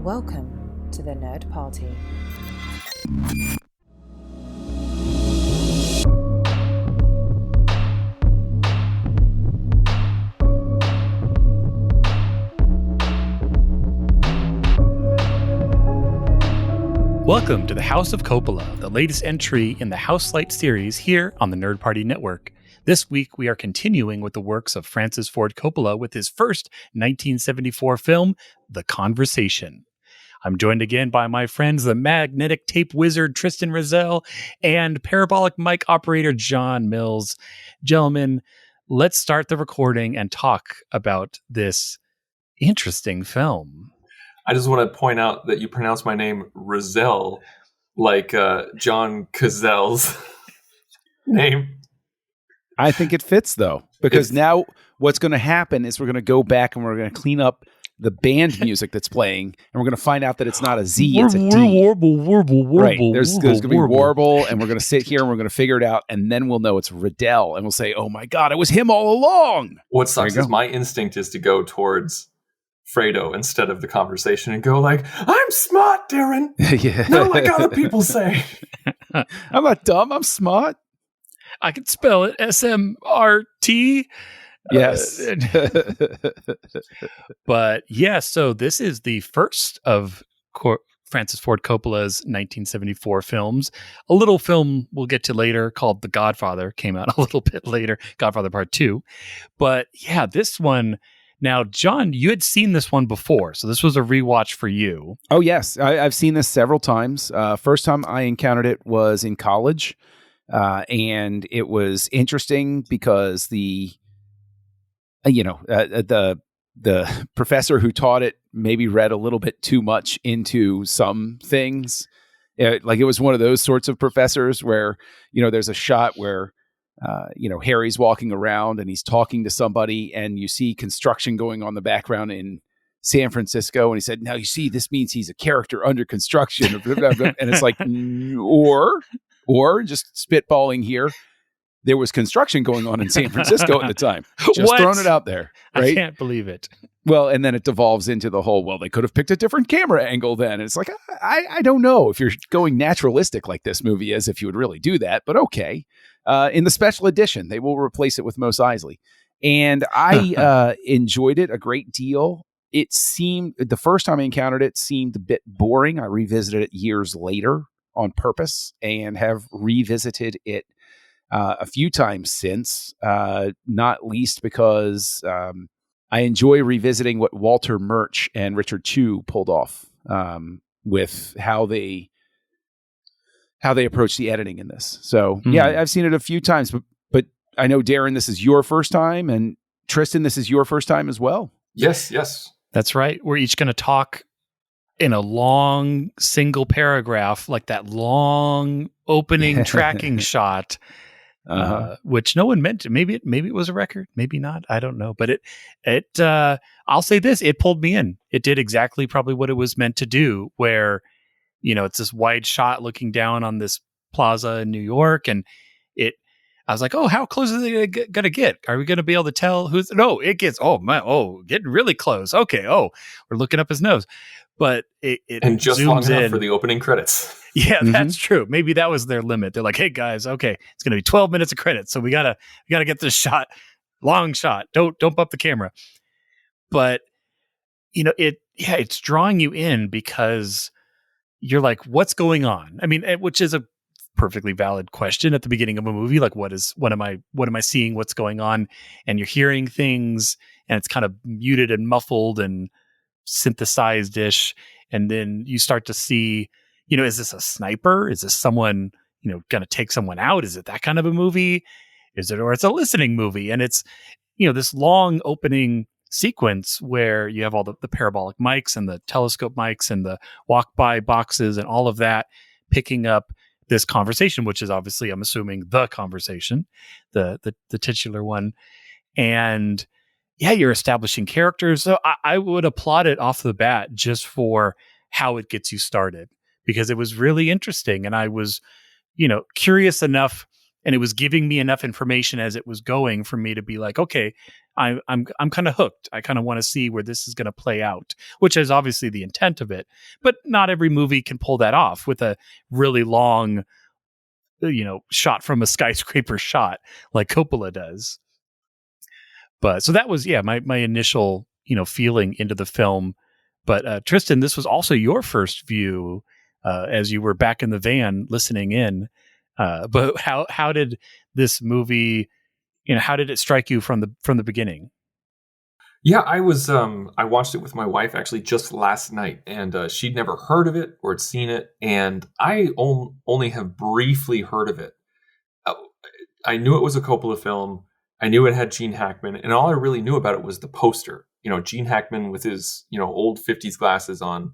Welcome to the Nerd Party. Welcome to the House of Coppola, the latest entry in the Houselights series here on the Nerd Party Network. This week, we are continuing with the works of Francis Ford Coppola with his first 1974 film, The Conversation. I'm joined again by my friends, the magnetic tape wizard Tristan Rizal and parabolic mic operator John Mills. Gentlemen, let's start the recording and talk about this interesting film. I just want to point out that you pronounce my name Rizal like John Cazelle's name. I think it fits, though, because now what's going to happen is we're going to go back and we're going to clean up the band music that's playing, and we're going to find out that it's not a Z, it's a D. Warble. Right. There's going to be warble, and we're going to sit here and we're going to figure it out, and then we'll know it's Riddell, and we'll say, oh my God, it was him all along. What sucks is my instinct is to go towards Fredo instead of The Conversation and go like, I'm smart, Darren. Yeah. Not like other people say. I'm not dumb, I'm smart. I can spell it SMRT. Yes. But yeah, so this is the first of Francis Ford Coppola's 1974 films. A little film we'll get to later called The Godfather came out a little bit later, Godfather Part 2. But yeah, this one, now, John, you had seen this one before, so this was a rewatch for you. Oh, yes. I've seen this several times. First time I encountered it was in college. And it was interesting because the professor who taught it maybe read a little bit too much into some things. Like it was one of those sorts of professors where, there's a shot where, Harry's walking around and he's talking to somebody and you see construction going on in the background in San Francisco. And he said, now you see, this means he's a character under construction. And it's like, or just spitballing here, there was construction going on in San Francisco at the time. Just throwing it out there, right? I can't believe it. Well, and then it devolves into the whole, well, they could have picked a different camera angle then. And it's like, I don't know if you're going naturalistic like this movie is, if you would really do that, but okay. In the special edition, they will replace it with Mos Eisley. And I enjoyed it a great deal. It seemed, the first time I encountered it, seemed a bit boring. I revisited it years later on purpose and have revisited it a few times since, not least because I enjoy revisiting what Walter Murch and Richard Chew pulled off with how they approach the editing in this. So yeah, I've seen it a few times, but I know, Darren, this is your first time, and Tristan, this is your first time as well. Yes. That's right. We're each going to talk in a long single paragraph, like that long opening tracking shot, which no one meant to. Maybe it was a record, maybe not. I don't know. But I'll say this, it pulled me in. It did exactly probably what it was meant to do, where, it's this wide shot looking down on this plaza in New York. And I was like, oh, how close are they going to get? Are we going to be able to tell who's, no, it gets, getting really close. Okay. Oh, we're looking up his nose. But it and just zooms long enough in for the opening credits. Yeah, that's true. Maybe that was their limit. They're like, hey guys, okay, it's going to be 12 minutes of credits, so we gotta get this shot, long shot. Don't bump the camera. But it's drawing you in because you're like, what's going on? I mean, which is a perfectly valid question at the beginning of a movie. Like, what am I seeing? What's going on? And you're hearing things, and it's kind of muted and muffled and synthesized-ish, and then you start to see, is this a sniper? Is this someone, going to take someone out? Is it that kind of a movie? Or it's a listening movie? And it's, this long opening sequence where you have all the parabolic mics and the telescope mics and the walk-by boxes and all of that picking up this conversation, which is obviously, I'm assuming, the conversation, the titular one. And yeah, you're establishing characters. So I would applaud it off the bat just for how it gets you started, because it was really interesting. And I was, curious enough and it was giving me enough information as it was going for me to be like, okay, I'm kind of hooked. I kind of want to see where this is going to play out, which is obviously the intent of it. But not every movie can pull that off with a really long, shot from a skyscraper shot like Coppola does. But so that was, my initial, feeling into the film. But Tristan, this was also your first view as you were back in the van listening in. But how did this movie, how did it strike you from the beginning? Yeah, I watched it with my wife actually just last night, and she'd never heard of it or had seen it, and I only have briefly heard of it. I knew it was a Coppola film. I knew it had Gene Hackman, and all I really knew about it was the poster. Gene Hackman with his old 50s glasses on,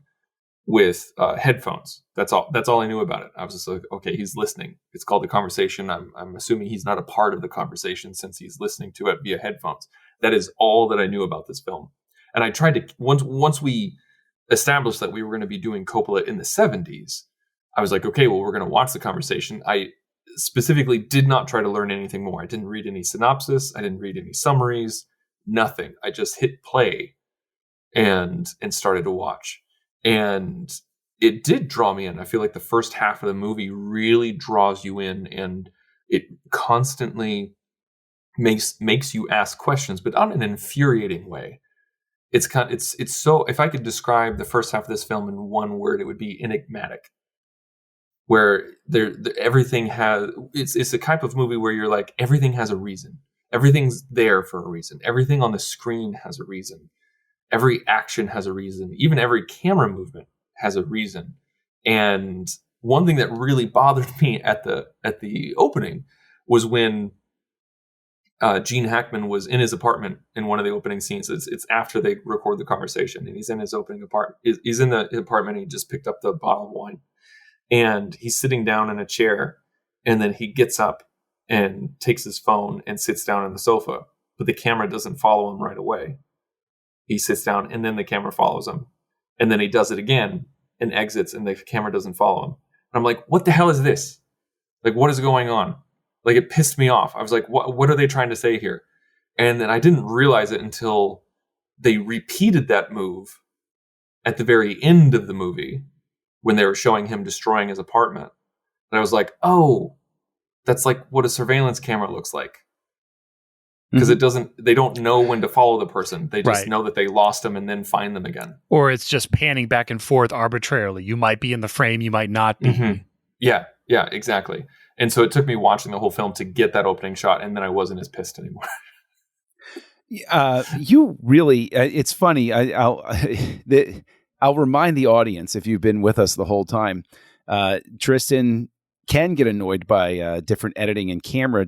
with headphones. That's all I knew about it. I was just like, okay, he's listening. It's called The Conversation. I'm assuming he's not a part of the conversation since he's listening to it via headphones. That is all that I knew about this film. And I tried to, once we established that we were going to be doing Coppola in the 70s, I was like, okay, well, we're going to watch The Conversation. I specifically did not try to learn anything more. I didn't read any synopsis. I didn't read any summaries, nothing. I just hit play and started to watch. And it did draw me in. I feel like the first half of the movie really draws you in, and it constantly makes you ask questions, but not in an infuriating way. It's so, if I could describe the first half of this film in one word, it would be enigmatic. Where everything has, it's a type of movie where you're like, everything has a reason. Everything's there for a reason. Everything on the screen has a reason. Every action has a reason. Even every camera movement has a reason. And one thing that really bothered me at the opening was when Gene Hackman was in his apartment in one of the opening scenes. It's after they record The Conversation, and he's in his opening apartment. He's in the apartment. And he just picked up the bottle of wine, and he's sitting down in a chair, and then he gets up and takes his phone and sits down on the sofa, but the camera doesn't follow him right away. He sits down, and then the camera follows him, and then he does it again and exits, and the camera doesn't follow him. And I'm like, what the hell is this? Like, what is going on? Like, it pissed me off. I was like, what are they trying to say here? And then I didn't realize it until they repeated that move at the very end of the movie when they were showing him destroying his apartment. And I was like, oh, that's like what a surveillance camera looks like. Because they don't know when to follow the person. They just know that they lost them and then find them again. Or it's just panning back and forth arbitrarily. You might be in the frame, you might not be. Mm-hmm. Yeah, exactly. And so it took me watching the whole film to get that opening shot, and then I wasn't as pissed anymore. You really, it's funny. I'll remind the audience, if you've been with us the whole time, Tristan can get annoyed by different editing and camera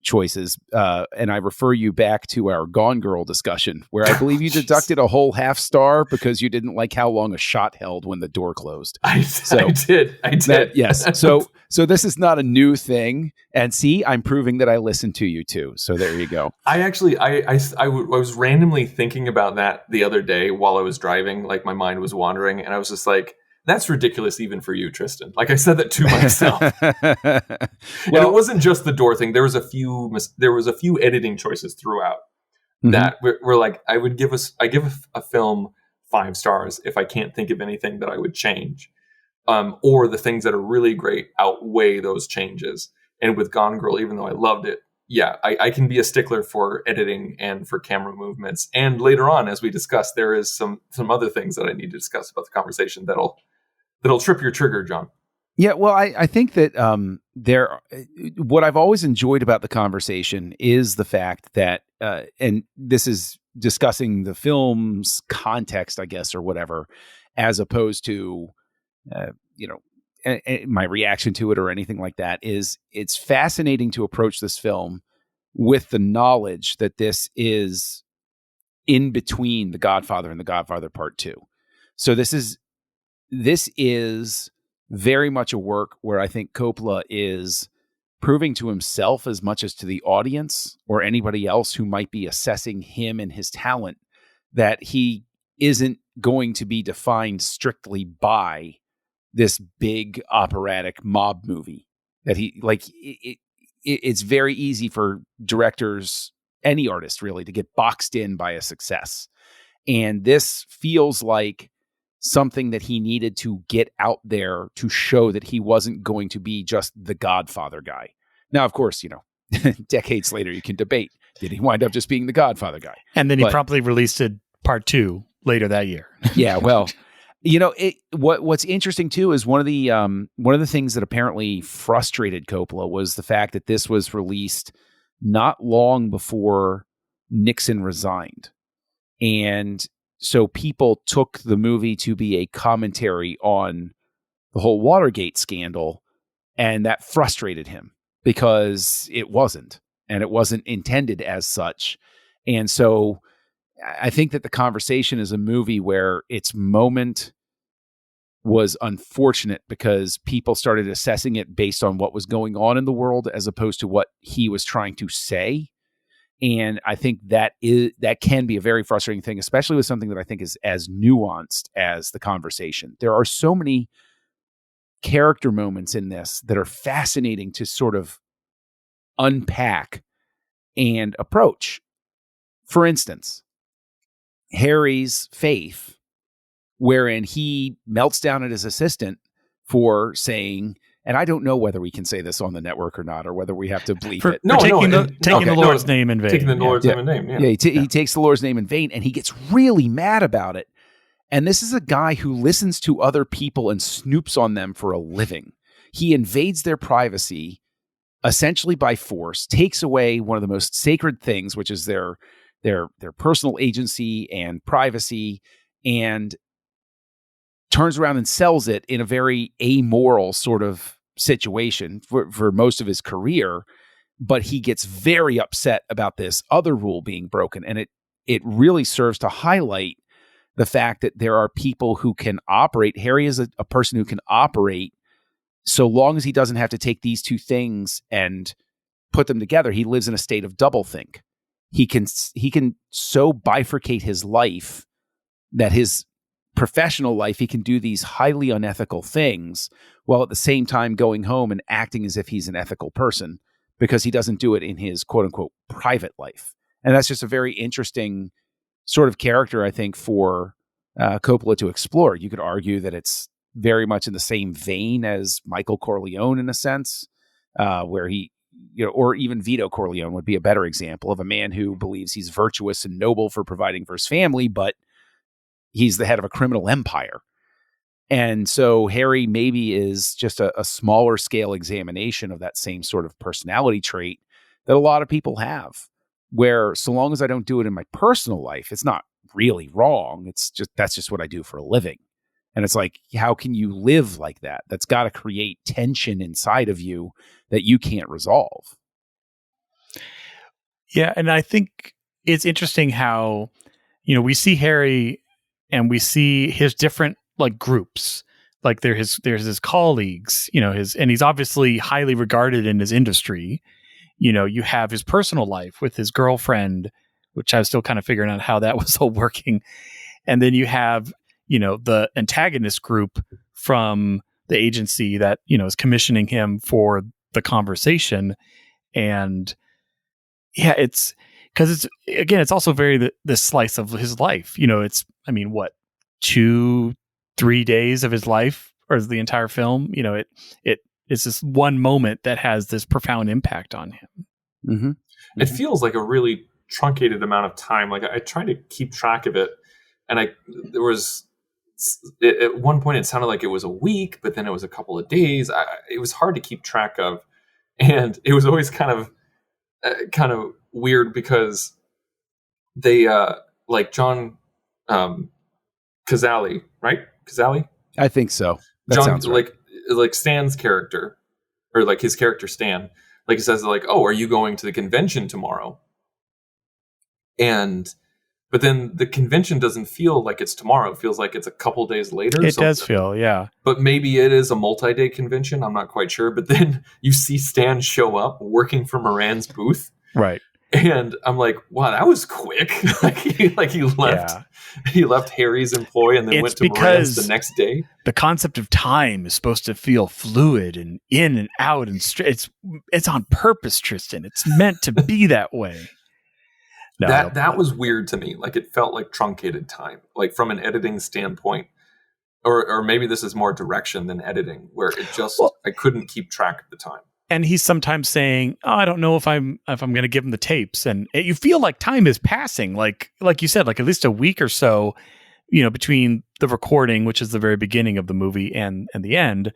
choices. And I refer you back to our Gone Girl discussion, where I believe you deducted a whole half star because you didn't like how long a shot held when the door closed. I did. Yes. So this is not a new thing. And see, I'm proving that I listened to you too. So there you go. I was randomly thinking about that the other day while I was driving. Like, my mind was wandering, and I was just like, that's ridiculous even for you, Tristan. Like, I said that to myself. Well, it wasn't just the door thing. There was a few editing choices throughout that were like, I give a film 5 stars if I can't think of anything that I would change. Or the things that are really great outweigh those changes. And with Gone Girl, even though I loved it, I can be a stickler for editing and for camera movements. And later on, as we discussed, there is some other things that I need to discuss about The Conversation that'll trip your trigger, John. Yeah, well, I think that what I've always enjoyed about The Conversation is the fact that, and this is discussing the film's context, I guess, or whatever, as opposed to, my reaction to it or anything like that, is it's fascinating to approach this film with the knowledge that this is in between The Godfather and The Godfather Part 2. So this is very much a work where I think Coppola is proving to himself as much as to the audience or anybody else who might be assessing him and his talent that he isn't going to be defined strictly by this big operatic mob movie. That it's very easy for directors, any artist really, to get boxed in by a success. And this feels like something that he needed to get out there to show that he wasn't going to be just the Godfather guy. Now, of course, decades later, you can debate, did he wind up just being the Godfather guy? And then he promptly released it part 2 later that year. Yeah, well, what's interesting too is one of the things that apparently frustrated Coppola was the fact that this was released not long before Nixon resigned. And so people took the movie to be a commentary on the whole Watergate scandal, and that frustrated him because it wasn't, and it wasn't intended as such. And so I think that The Conversation is a movie where its moment was unfortunate because people started assessing it based on what was going on in the world as opposed to what he was trying to say. And I think that can be a very frustrating thing, especially with something that I think is as nuanced as The Conversation. There are so many character moments in this that are fascinating to sort of unpack and approach. For instance, Harry's faith, wherein he melts down at his assistant for saying, and I don't know whether we can say this on the network or not, or whether we have to bleep it. Taking the Lord's name in vain. Taking the Lord's name in vain, yeah. He takes the Lord's name in vain, and he gets really mad about it. And this is a guy who listens to other people and snoops on them for a living. He invades their privacy, essentially by force, takes away one of the most sacred things, which is their personal agency and privacy, and turns around and sells it in a very amoral sort of situation for most of his career. But he gets very upset about this other rule being broken. And it really serves to highlight the fact that there are people who can operate. Harry is a person who can operate so long as he doesn't have to take these two things and put them together. He lives in a state of doublethink. He can so bifurcate his life that his professional life, he can do these highly unethical things while at the same time going home and acting as if he's an ethical person because he doesn't do it in his quote unquote private life. And that's just a very interesting sort of character, I think, for Coppola to explore. You could argue that it's very much in the same vein as Michael Corleone in a sense, where he, or even Vito Corleone would be a better example of a man who believes he's virtuous and noble for providing for his family, but he's the head of a criminal empire. And so Harry maybe is just a smaller scale examination of that same sort of personality trait that a lot of people have, where so long as I don't do it in my personal life, it's not really wrong. That's just what I do for a living. And it's like, how can you live like that? That's got to create tension inside of you that you can't resolve. Yeah. And I think it's interesting how, we see Harry and we see his different like groups, like there's his colleagues, and he's obviously highly regarded in his industry. You have his personal life with his girlfriend, which I was still kind of figuring out how that was all working. And then you have, the antagonist group from the agency that, is commissioning him for The Conversation. And yeah, it's because it's also very the slice of his life. It's, 2-3 days of his life, or is the entire film, it's this one moment that has this profound impact on him. Mm-hmm. It feels like a really truncated amount of time. Like I tried to keep track of it, and at one point it sounded like it was a week, but then it was a couple of days. It was hard to keep track of, and it was always kind of weird because they like John Cazale, right? Cazale? I think so. That John, sounds right. like Stan's character, or like his character Stan, like he says, like, "Oh, are you going to the convention tomorrow?" But then the convention doesn't feel like it's tomorrow. It feels like it's a couple days later. It does feel, yeah. But maybe it is a multi-day convention. I'm not quite sure. But then you see Stan show up working for Moran's booth. Right. And I'm like, wow, that was quick. He left Harry's employ and then It's went to Moran's the next day. The concept of time is supposed to feel fluid and in and out and straight. It's on purpose, Tristan. It's meant to be that way. No, that was weird to me. Like, it felt like truncated time, like from an editing standpoint, or maybe this is more direction than editing, where it just I couldn't keep track of the time. And he's sometimes saying, "Oh, I don't know if I'm going to give him the tapes," and you feel like time is passing, like you said, like at least a week or so, between the recording, which is the very beginning of the movie, and the end.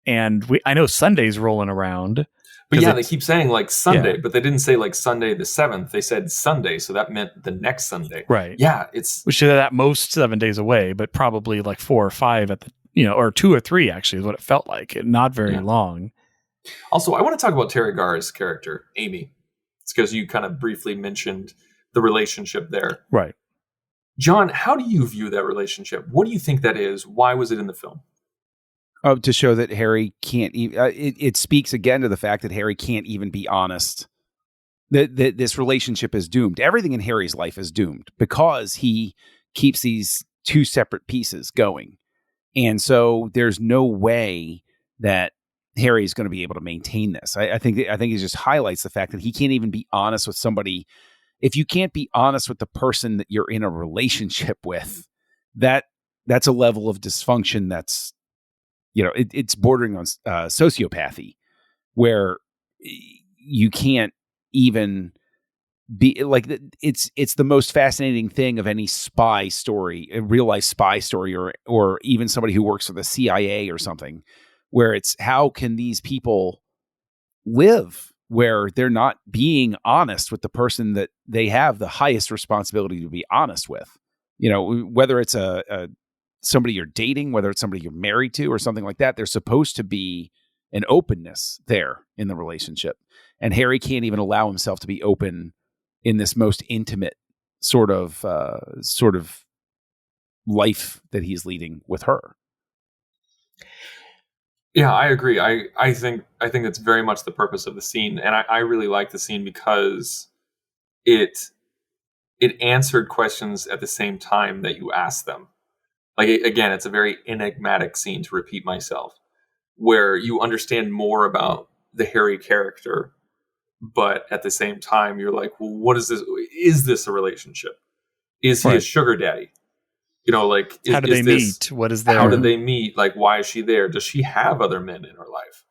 And I know Sunday's rolling around, but yeah, they keep saying like Sunday, but they didn't say like Sunday the 7th. They said Sunday, so that meant the next Sunday, right? Yeah, which is at most 7 days away, but probably like 4 or 5 at the or 2 or 3 actually is what it felt like. Not very long. Also, I want to talk about Terry Garr's character, Amy. It's because you kind of briefly mentioned the relationship there. Right. John, how do you view that relationship? What do you think that is? Why was it in the film? To show that Harry can't even... it speaks again to the fact that Harry can't even be honest. That this relationship is doomed. Everything in Harry's life is doomed because he keeps these two separate pieces going. And so there's no way that Harry is going to be able to maintain this. I think it just highlights the fact that he can't even be honest with somebody. If you can't be honest with the person that you're in a relationship with, that's a level of dysfunction that's, it's bordering on sociopathy, where you can't even be like, it's the most fascinating thing of any spy story, a real life spy story, or even somebody who works for the CIA or something, where it's how can these people live where they're not being honest with the person that they have the highest responsibility to be honest with, whether it's somebody you're dating, whether it's somebody you're married to or something like that. There's supposed to be an openness there in the relationship. And Harry can't even allow himself to be open in this most intimate sort of life that he's leading with her. Yeah, I agree. I think that's very much the purpose of the scene, and I really like the scene because it answered questions at the same time that you asked them. Like, again, it's a very enigmatic scene, to repeat myself, where you understand more about the Harry character, but at the same time you're like, well, what is this? Is this a relationship? Is he a sugar daddy? Like, how do they meet? What is there? How did they meet? Like, why is she there? Does she have other men in her life?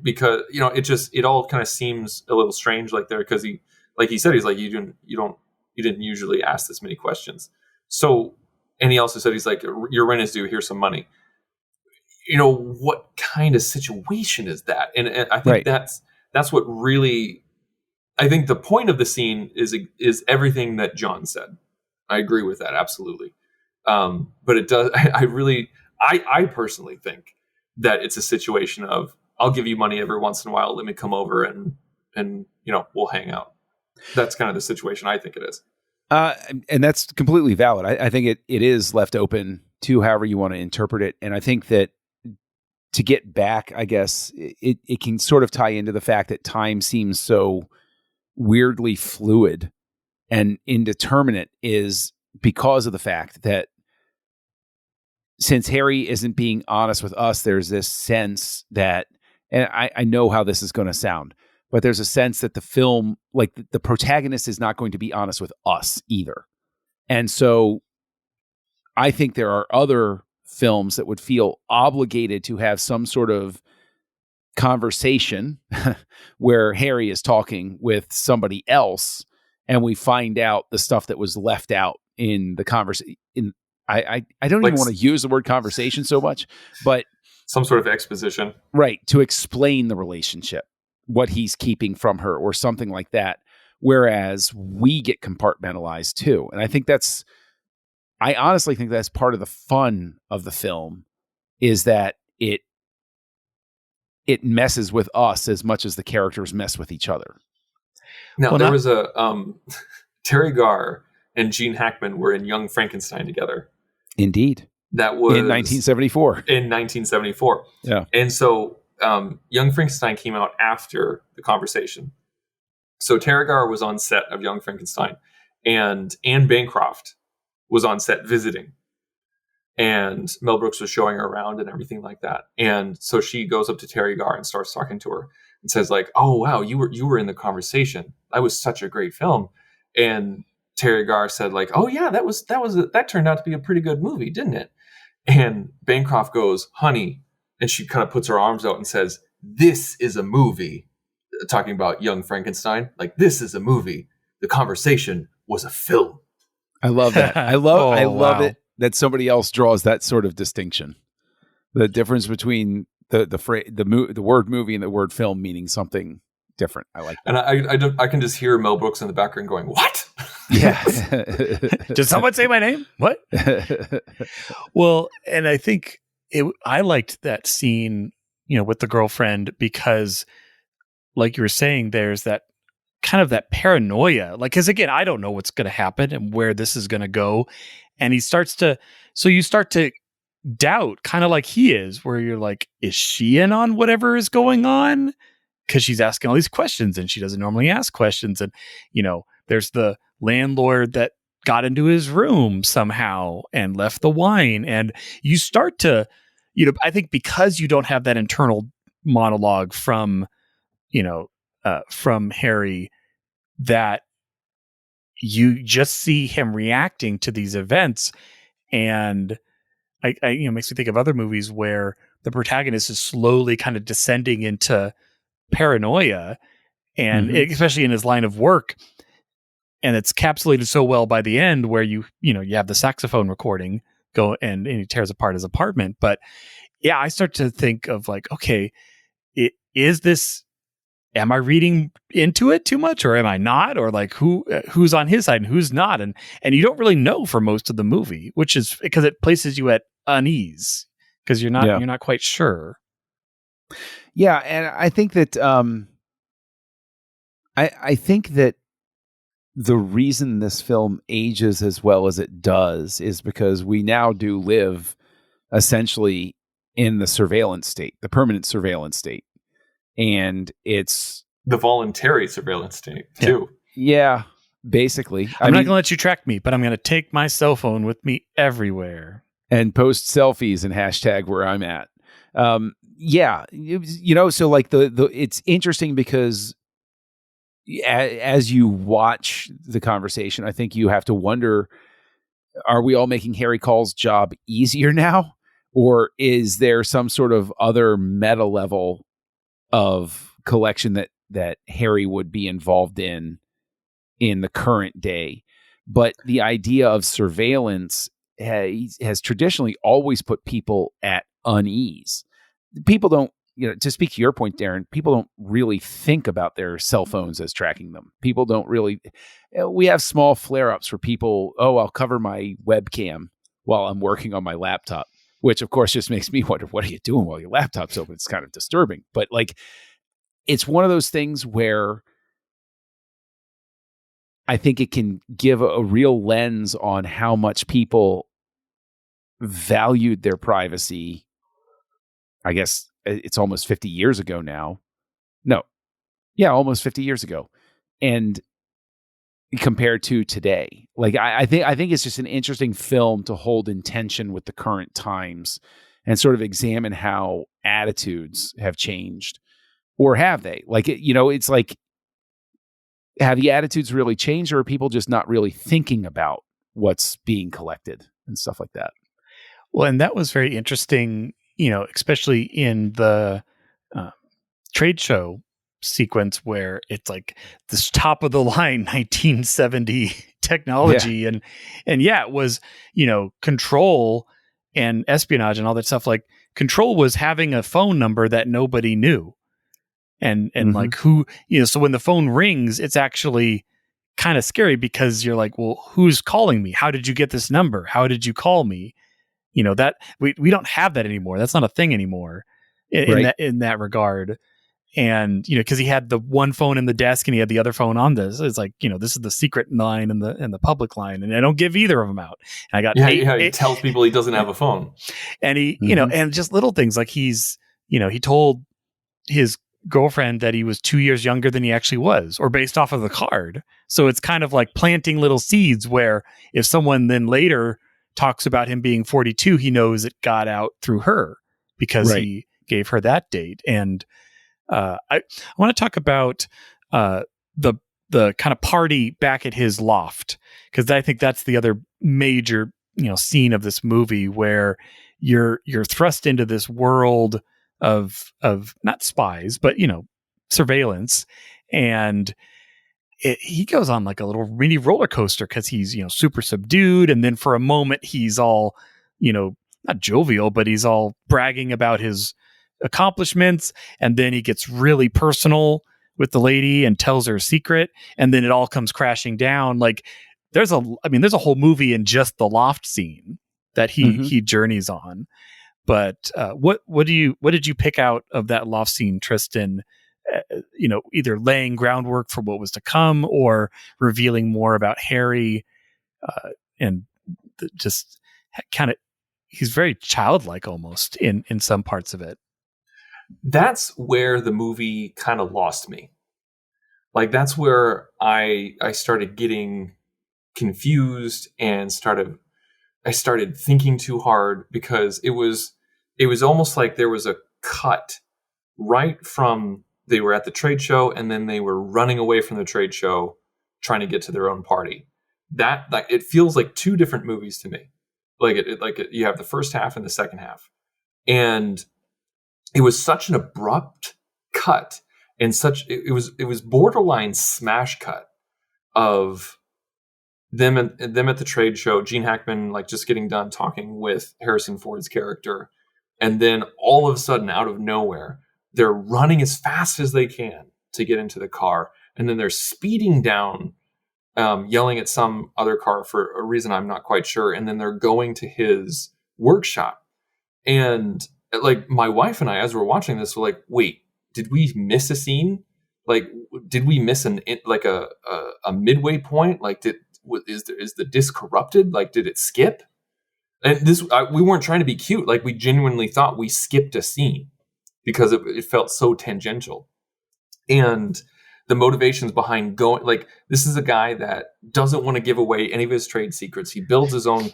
Because it all kind of seems a little strange, like there, because he said, he's like, you didn't usually ask this many questions. So, and he also said, he's like, your rent is due. Here's some money. What kind of situation is that? And I think that's what really. I think the point of the scene is everything that John said. I agree with that, absolutely. But it does. I personally think that it's a situation of, I'll give you money every once in a while. Let me come over and we'll hang out. That's kind of the situation I think it is. And that's completely valid. I think it is left open to however you want to interpret it. And I think that to get back, I guess it can sort of tie into the fact that time seems so weirdly fluid and indeterminate, is because of the fact that since Harry isn't being honest with us, there's this sense that, and I know how this is going to sound, but there's a sense that the film, like the protagonist, is not going to be honest with us either. And so I think there are other films that would feel obligated to have some sort of conversation where Harry is talking with somebody else, and we find out the stuff that was left out in the conversation. I don't even want to use the word conversation so much, but some sort of exposition, right? To explain the relationship, what he's keeping from her, or something like that. Whereas we get compartmentalized too, and I honestly think that's part of the fun of the film, is that it messes with us as much as the characters mess with each other. Now, there was a Terry Garr and Gene Hackman were in Young Frankenstein together. Indeed. That was in 1974. In 1974. Yeah. And so Young Frankenstein came out after The Conversation. So Terry was on set of Young Frankenstein, and Anne Bancroft was on set visiting. And Mel Brooks was showing her around and everything like that. And so she goes up to Terry Garr and starts talking to her and says like, "Oh, wow, you were in the conversation. That was such a great film." And Terry Garr said like, "Oh yeah, that turned out to be a pretty good movie, didn't it?" And Bancroft goes, "Honey," and she kind of puts her arms out and says, "This is a movie." Talking about Young Frankenstein, like, "This is a movie. The conversation was a film." I love that. I love wow. it that somebody else draws that sort of distinction. The difference between the word movie and the word film meaning something different. I like that. And I can just hear Mel Brooks in the background going, "What?" Yeah. Did someone say my name? What? Well, and I think I liked that scene, with the girlfriend because, like you were saying, there's that kind of that paranoia. Like, because again, I don't know what's going to happen and where this is going to go. And you start to doubt, kind of like he is, where you're like, is she in on whatever is going on? Because she's asking all these questions and she doesn't normally ask questions. And, there's the landlord that got into his room somehow and left the wine. And you start to, I think because you don't have that internal monologue from Harry, that you just see him reacting to these events. And I makes me think of other movies where the protagonist is slowly kind of descending into paranoia, and especially in his line of work. And it's capsulated so well by the end where you have the saxophone recording go and he tears apart his apartment. But yeah, I start to think of like, okay, am I reading into it too much, or am I not? Or like who's on his side and who's not? And you don't really know for most of the movie, which is because it places you at unease because you're not quite sure. Yeah, and I think that I think that the reason this film ages as well as it does is because we now do live essentially in the surveillance state, the permanent surveillance state. And it's the voluntary surveillance state too. Yeah, basically. I'm not going to let you track me, but I'm going to take my cell phone with me everywhere and post selfies and hashtag where I'm at. Yeah, so like it's interesting because as you watch the conversation, I think you have to wonder, are we all making Harry Call's job easier now? Or is there some sort of other meta level of collection that Harry would be involved in the current day? But the idea of surveillance has traditionally always put people at unease. People don't, to speak to your point, Darren, people don't really think about their cell phones as tracking them. People don't really, we have small flare-ups for people, I'll cover my webcam while I'm working on my laptop, which of course just makes me wonder, what are you doing while your laptop's open? It's kind of disturbing. But like, it's one of those things where I think it can give a real lens on how much people valued their privacy. I guess it's almost 50 years ago now. No. Yeah, almost 50 years ago. And compared to today. Like I think it's just an interesting film to hold in tension with the current times and sort of examine how attitudes have changed. Or have they? Like, it's like, have the attitudes really changed, or are people just not really thinking about what's being collected and stuff like that? Well, and that was very interesting, especially in the trade show sequence where it's like this top of the line 1970 technology. Yeah. And it was, control and espionage and all that stuff. Like, control was having a phone number that nobody knew. And like who, so when the phone rings, it's actually kind of scary because you're like, well, who's calling me? How did you get this number? How did you call me? That we don't have that anymore. That's not a thing anymore in that regard. And, because he had the one phone in the desk and he had the other phone on this. It's like, this is the secret line and the public line. And I don't give either of them out. And I got he tells people he doesn't have a phone. And he, and just little things like he told his girlfriend that he was 2 years younger than he actually was, or based off of the card. So it's kind of like planting little seeds where if someone then later talks about him being 42, he knows it got out through her because Right. he gave her that date. And I want to talk about the kind of party back at his loft, because I think that's the other major scene of this movie where you're thrust into this world of not spies but surveillance, and he goes on like a little mini roller coaster because he's super subdued, and then for a moment he's all not jovial, but he's all bragging about his accomplishments, and then he gets really personal with the lady and tells her a secret, and then it all comes crashing down. Like there's a whole movie in just the loft scene that he journeys on. But what did you pick out of that loft scene, Tristan? Either laying groundwork for what was to come or revealing more about Harry, and just kind of, he's very childlike almost in some parts of it. That's where the movie kind of lost me. Like that's where I started getting confused and I started thinking too hard, because it was almost like there was a cut right from they were at the trade show and then they were running away from the trade show trying to get to their own party. That it feels like two different movies to me. You have the first half and the second half, and it was such an abrupt cut, and it was borderline smash cut of them at the trade show, Gene Hackman like just getting done talking with Harrison Ford's character, and then all of a sudden out of nowhere they're running as fast as they can to get into the car, and then they're speeding down, yelling at some other car for a reason I'm not quite sure, and then they're going to his workshop. And like my wife and I, as we're watching this, were like, wait, did we miss a scene? Like, did we miss a midway point? Like, is the disc corrupted? Like, did it skip? And we weren't trying to be cute. Like, we genuinely thought we skipped a scene because it felt so tangential. And the motivations behind going, like, this is a guy that doesn't want to give away any of his trade secrets. He builds his own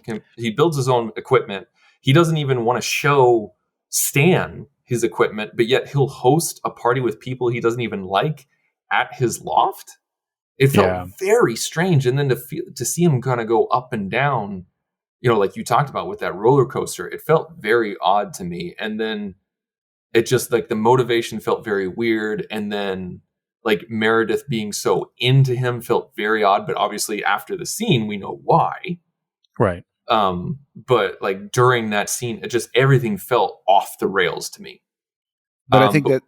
equipment. He doesn't even want to show Stan his equipment, but yet he'll host a party with people he doesn't even like at his loft. It felt very strange. And then to see him kind of go up and down, like you talked about with that roller coaster, it felt very odd to me. And then it just like the motivation felt very weird. And then like Meredith being so into him felt very odd, but obviously after the scene, we know why. Right. But like during that scene, it just, everything felt off the rails to me. But I think that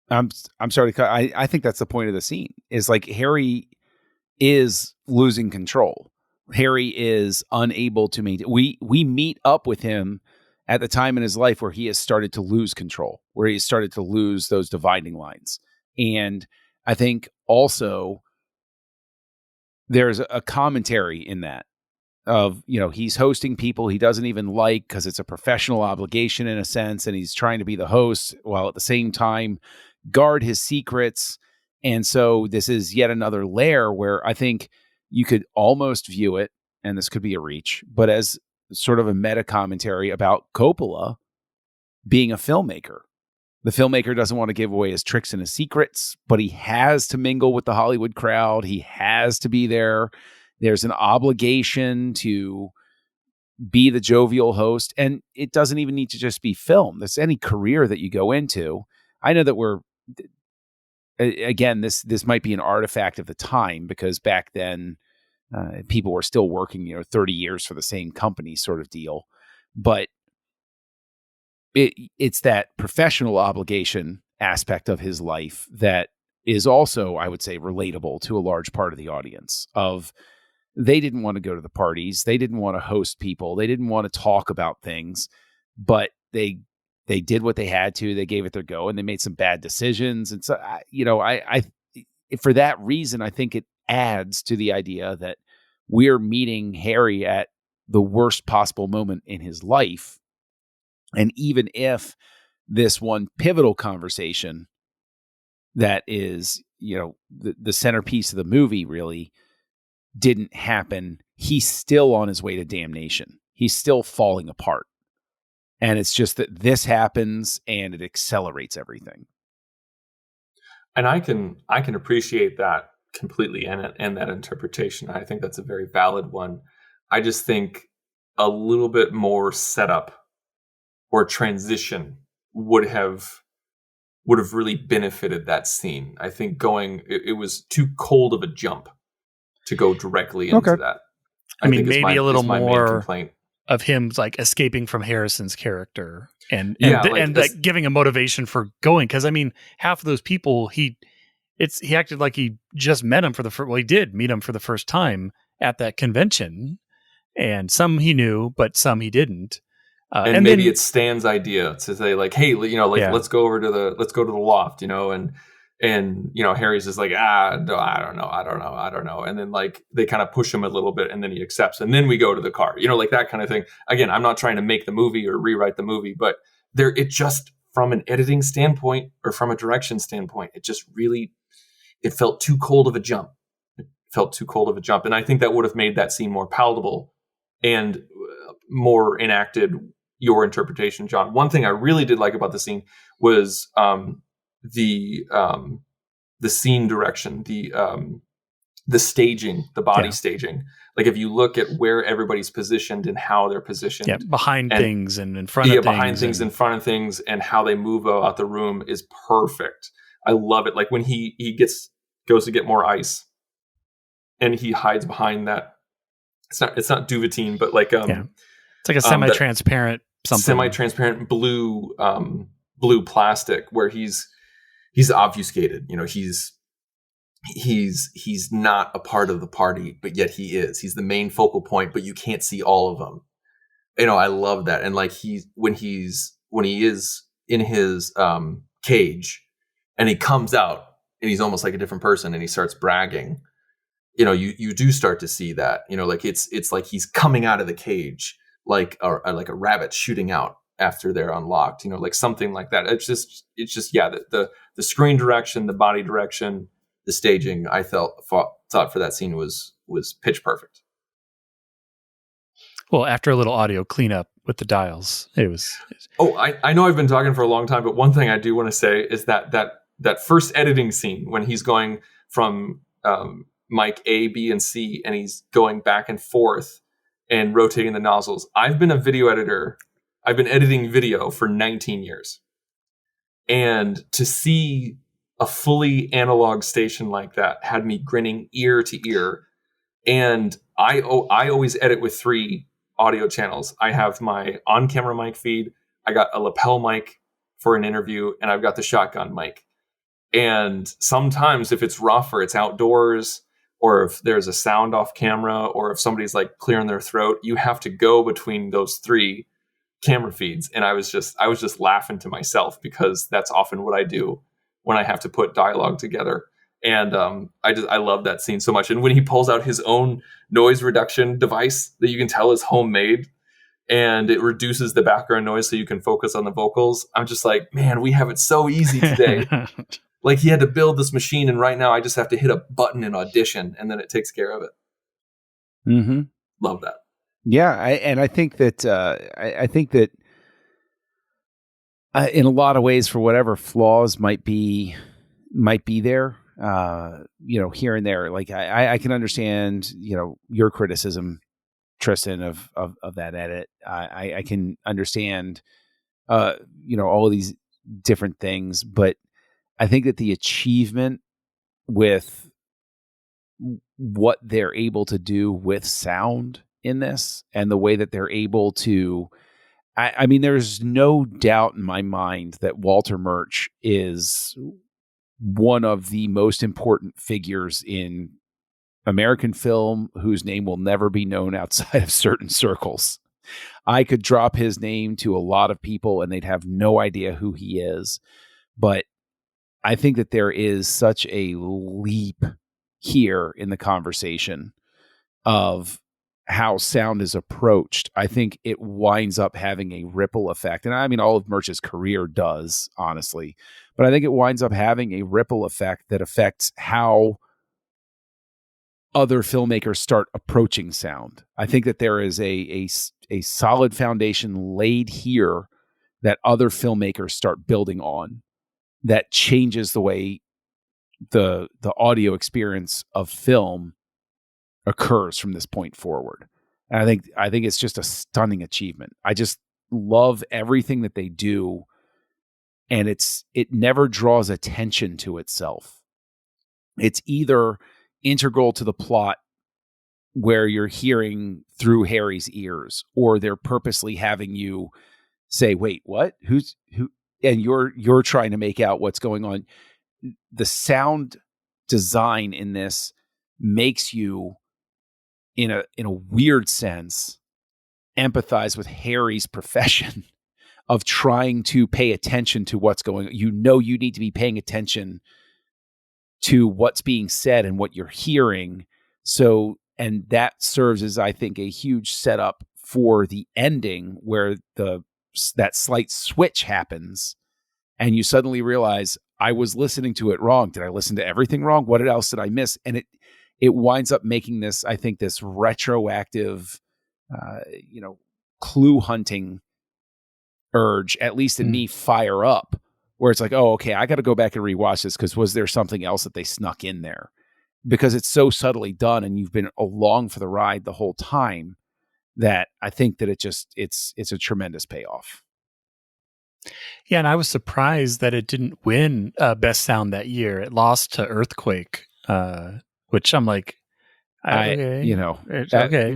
I'm sorry to cut. I think that's the point of the scene, is like Harry is losing control. Harry is unable to meet. We meet up with him at the time in his life where he has started to lose control, where he started to lose those dividing lines. And I think also there's a commentary in that of, he's hosting people he doesn't even like because it's a professional obligation in a sense, and he's trying to be the host while at the same time guard his secrets. And so this is yet another layer where I think you could almost view it, and this could be a reach, but as sort of a meta commentary about Coppola being a filmmaker. The filmmaker doesn't want to give away his tricks and his secrets, but he has to mingle with the Hollywood crowd. He has to be there. There's an obligation to be the jovial host. And it doesn't even need to just be film. There's any career that you go into. I know that again, this might be an artifact of the time, because back then people were still working, 30 years for the same company sort of deal. But it's that professional obligation aspect of his life that is also, I would say, relatable to a large part of the audience. Of they didn't want to go to the parties, they didn't want to host people, they didn't want to talk about things, but they did what they had to. They gave it their go, and they made some bad decisions. And so, I for that reason, I think it adds to the idea that we're meeting Harry at the worst possible moment in his life. And even if this one pivotal conversation that is, the centerpiece of the movie really didn't happen. He's still on his way to damnation. He's still falling apart. And it's just that this happens and it accelerates everything. And I can appreciate that completely and that interpretation. I think that's a very valid one. I just think a little bit more setup or transition would have really benefited that scene. I think it was too cold of a jump to go directly into that. I mean, maybe a little my more main complaint of him like escaping from Harrison's character and giving a motivation for going. Cause I mean, half of those people, he acted like he just met him he did meet him for the first time at that convention, and some he knew, but some he didn't. And maybe then, it's Stan's idea to say like, hey, let's go to the loft, and Harry's just like, no, I don't know. And then like they kind of push him a little bit and then he accepts. And then we go to the car, like that kind of thing. Again, I'm not trying to make the movie or rewrite the movie, but it just from an editing standpoint or from a direction standpoint, it felt too cold of a jump. And I think that would have made that scene more palatable and more enacted your interpretation, John. One thing I really did like about the scene was the scene direction, the staging, the body staging. Like if you look at where everybody's positioned and how they're positioned, behind things and in front of things, behind things, in front of things, and how they move out the room is perfect. I love it. Like when he goes to get more ice, and he hides behind that. It's not Duvetine, but like it's like a semi-transparent something. Semi-transparent blue plastic where he's obfuscated. He's not a part of the party, but yet he is. He's the main focal point, but you can't see all of them. I love that. And like when he is in his cage and he comes out and he's almost like a different person and he starts bragging, you do start to see that, like it's like he's coming out of the cage like a rabbit shooting out after they're unlocked, like something like that. It's just the screen direction, the body direction, the staging, I thought for that scene was pitch perfect. Well, after a little audio cleanup with the dials, it was. Oh, I know I've been talking for a long time, but one thing I do want to say is that first editing scene when he's going from mic A, B, and C, and he's going back and forth and rotating the nozzles. I've been a video editor. I've been editing video for 19 years. And to see a fully analog station like that had me grinning ear to ear. And I always edit with 3 audio channels. I have my on-camera mic feed. I got a lapel mic for an interview, and I've got the shotgun mic. And sometimes if it's rough or it's outdoors, or if there's a sound off camera, or if somebody's like clearing their throat, you have to go between those 3 camera feeds. And I was just laughing to myself because that's often what I do when I have to put dialogue together. And I love that scene so much. And when he pulls out his own noise reduction device that you can tell is homemade, and it reduces the background noise so you can focus on the vocals, I'm just like, man, we have it so easy today. Like he had to build this machine, and right now I just have to hit a button in Audition, and then it takes care of it. Mm-hmm. Love that. Yeah, I think that in a lot of ways, for whatever flaws might be there, here and there, like I can understand, your criticism, Tristan, of that edit. I can understand, all of these different things, but I think that the achievement with what they're able to do with sound in this and the way that they're able to, I mean, there's no doubt in my mind that Walter Murch is one of the most important figures in American film whose name will never be known outside of certain circles. I could drop his name to a lot of people and they'd have no idea who he is. But I think that there is such a leap here in the conversation of how sound is approached, I think it winds up having a ripple effect. And I mean, all of Murch's career does, honestly. But I think it winds up having a ripple effect that affects how other filmmakers start approaching sound. I think that there is a solid foundation laid here that other filmmakers start building on that changes the way the audio experience of film occurs from this point forward. And I think it's just a stunning achievement. I just love everything that they do, and it never draws attention to itself. It's either integral to the plot where you're hearing through Harry's ears, or they're purposely having you say, wait, what? Who? And you're trying to make out what's going on. The sound design in this makes you, in a weird sense, empathize with Harry's profession of trying to pay attention to what's going on. You need to be paying attention to what's being said and what you're hearing. So, and that serves as, I think, a huge setup for the ending where that slight switch happens and you suddenly realize, I was listening to it wrong. Did I listen to everything wrong? What else did I miss? And it winds up making this, I think, this retroactive, clue hunting urge, at least in me, fire up, where it's like, oh, okay, I got to go back and rewatch this because was there something else that they snuck in there? Because it's so subtly done and you've been along for the ride the whole time that I think that it's a tremendous payoff. Yeah, and I was surprised that it didn't win Best Sound that year. It lost to Earthquake, which I'm like, okay,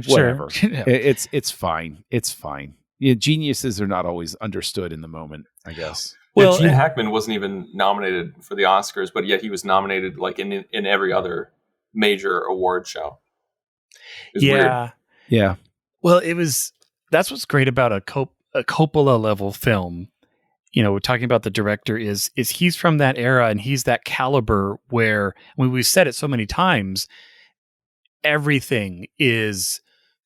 whatever. Sure. It's fine. It's fine. Geniuses are not always understood in the moment, I guess. Well, Gene Hackman wasn't even nominated for the Oscars, but yet he was nominated like in every other major award show. Yeah. Weird. Yeah. Well, that's what's great about a Coppola level film. We're talking about the director is he's from that era and he's that caliber where, we've said it so many times, everything is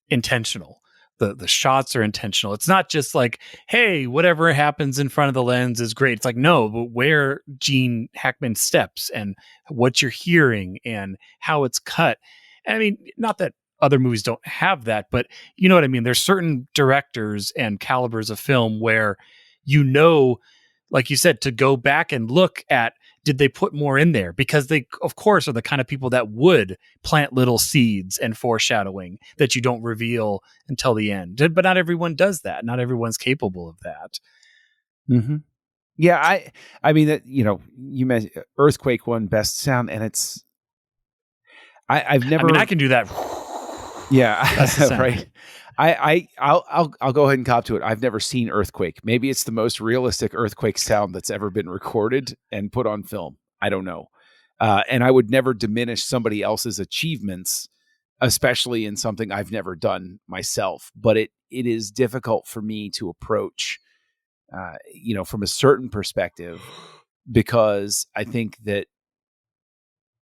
intentional. The shots are intentional. It's not just like, hey, whatever happens in front of the lens is great. It's like, no, but where Gene Hackman steps and what you're hearing and how it's cut. And I mean, not that other movies don't have that, but you know what I mean? There's certain directors and calibers of film where, like you said, to go back and look at, did they put more in there? Because they, of course, are the kind of people that would plant little seeds and foreshadowing that you don't reveal until the end. But not everyone does that. Not everyone's capable of that. Mm-hmm. Yeah, I mean that, you mentioned Earthquake won Best Sound, and I've never. I mean, I can do that. Yeah, right. I'll go ahead and cop to it. I've never seen Earthquake. Maybe it's the most realistic earthquake sound that's ever been recorded and put on film. I don't know. And I would never diminish somebody else's achievements, especially in something I've never done myself. But it is difficult for me to approach, from a certain perspective, because I think that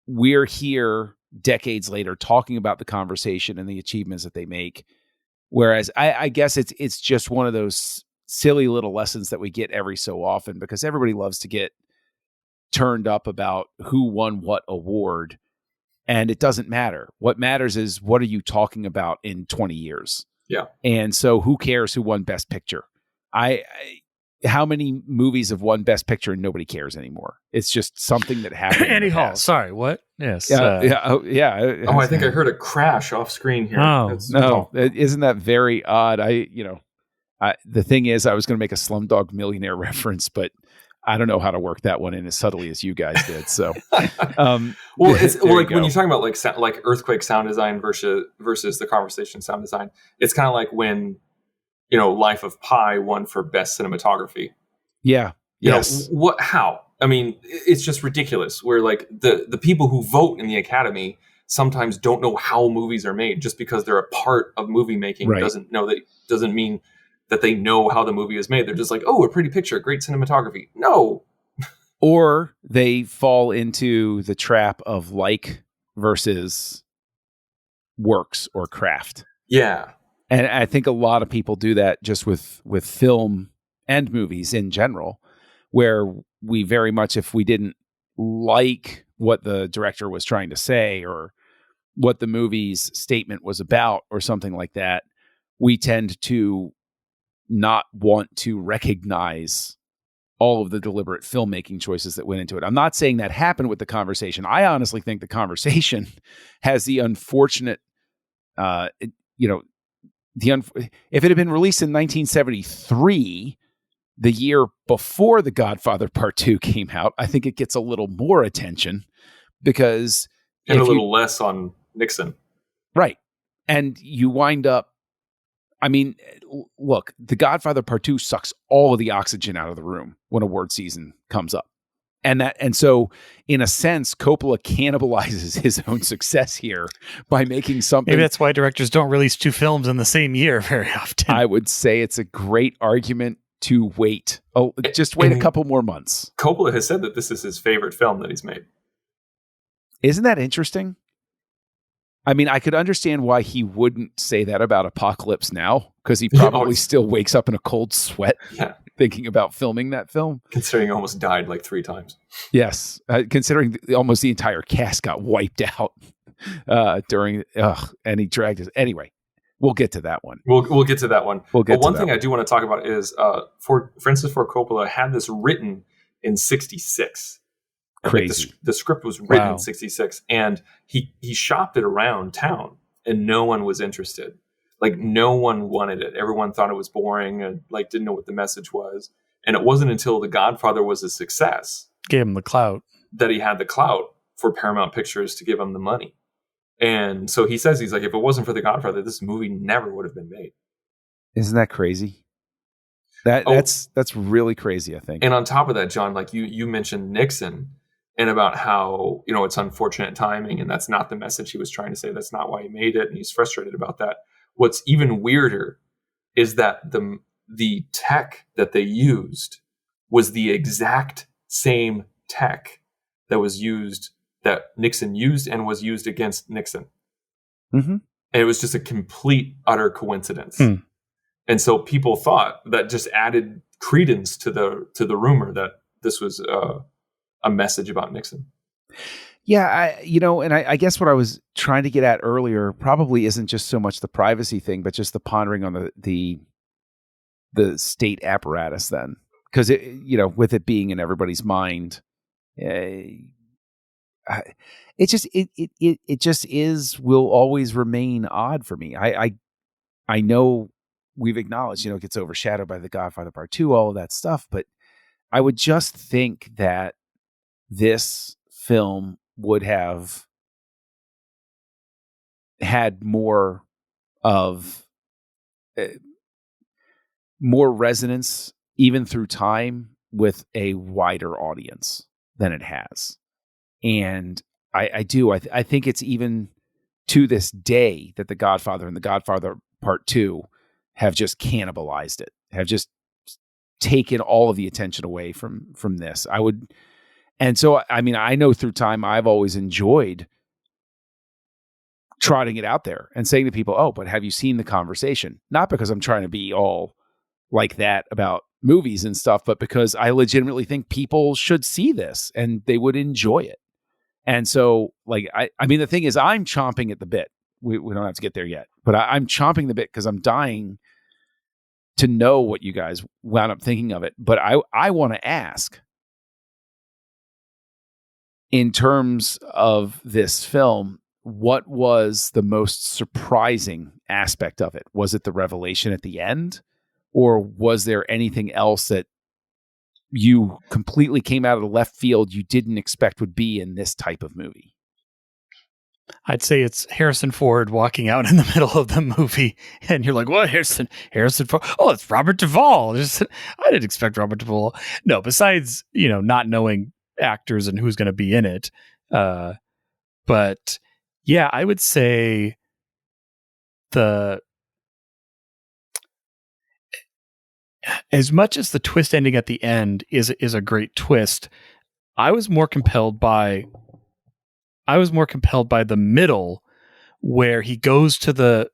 we're here decades later talking about the conversation and the achievements that they make. Whereas I guess it's just one of those silly little lessons that we get every so often, because everybody loves to get turned up about who won what award. And it doesn't matter. What matters is, what are you talking about in 20 years? Yeah. And so who cares who won Best Picture? How many movies have won Best Picture and nobody cares anymore? It's just something that happened. Annie Hall. Sorry, what? Yes. Yeah. I think I heard a crash off screen here. Isn't that very odd? The thing is, I was going to make a Slumdog Millionaire reference, but I don't know how to work that one in as subtly as you guys did. So, it's like when you're talking about like earthquake sound design versus the conversation sound design, it's kind of like when, Life of Pi won for best cinematography. Yeah. Yes. How? I mean, it's just ridiculous. Where like the people who vote in the Academy sometimes don't know how movies are made. Just because they're a part of movie making doesn't mean that they know how the movie is made. They're just like, oh, a pretty picture, great cinematography. No. Or they fall into the trap of like versus works or craft. Yeah. And I think a lot of people do that just with film and movies in general, where we very much, if we didn't like what the director was trying to say or what the movie's statement was about or something like that, we tend to not want to recognize all of the deliberate filmmaking choices that went into it. I'm not saying that happened with The Conversation. I honestly think The Conversation has the unfortunate, if it had been released in 1973, the year before The Godfather Part 2 came out, I think it gets a little more attention because... And a little less on Nixon. Right. And you wind up... I mean, look, The Godfather Part 2 sucks all of the oxygen out of the room when award season comes up. And so, in a sense, Coppola cannibalizes his own success here by making something... Maybe that's why directors don't release two films in the same year very often. I would say it's a great argument to wait. Oh, just wait a couple more months. Coppola has said that this is his favorite film that he's made. Isn't that interesting? I mean, I could understand why he wouldn't say that about Apocalypse Now, because he probably still wakes up in a cold sweat thinking about filming that film. Considering he almost died like 3 times. Yes. Considering almost the entire cast got wiped out and he dragged his... Anyway, we'll get to that one. We'll get to that one. One thing I I do want to talk about is Francis Ford Coppola had this written in 1966. Crazy. The script was written in 1966, and he shopped it around town, and no one was interested. Like, no one wanted it. Everyone thought it was boring and like didn't know what the message was. And it wasn't until The Godfather was a success, gave him the clout, that he had the clout for Paramount Pictures to give him the money. And so he says, he's like, if it wasn't for The Godfather, this movie never would have been made. Isn't that crazy? That's really crazy, I think. And on top of that, John, like you mentioned Nixon, and about how, it's unfortunate timing, and that's not the message he was trying to say. That's not why he made it, and he's frustrated about that. What's even weirder is that the tech that they used was the exact same tech that Nixon used and was used against Nixon. Mm-hmm. And it was just a complete, utter coincidence. And so people thought that just added credence to the rumor that this was a message about Nixon. Yeah, I guess what I was trying to get at earlier probably isn't just so much the privacy thing, but just the pondering on the state apparatus then. Because, with it being in everybody's mind, it just will always remain odd for me. I know we've acknowledged, it gets overshadowed by The Godfather Part 2, all of that stuff, but I would just think that this film would have had more resonance even through time with a wider audience than it has. And I think it's even to this day that The Godfather and The Godfather Part 2 have just cannibalized it, have just taken all of the attention away from this. And so, I mean, I know through time, I've always enjoyed trotting it out there and saying to people, oh, but have you seen The Conversation? Not because I'm trying to be all like that about movies and stuff, but because I legitimately think people should see this and they would enjoy it. And so, like, I mean, the thing is, I'm chomping at the bit. We don't have to get there yet, but I'm chomping the bit because I'm dying to know what you guys wound up thinking of it. But I want to ask, in terms of this film, what was the most surprising aspect of it? Was it the revelation at the end? Or was there anything else that you completely came out of the left field you didn't expect would be in this type of movie? I'd say it's Harrison Ford walking out in the middle of the movie, and you're like, "What, Harrison Ford? Oh, it's Robert Duvall." I didn't expect Robert Duvall. No, besides not knowing actors and who's going to be in it, but yeah, I would say as much as the twist ending at the end is a great twist, I was more compelled by the middle, where he goes to the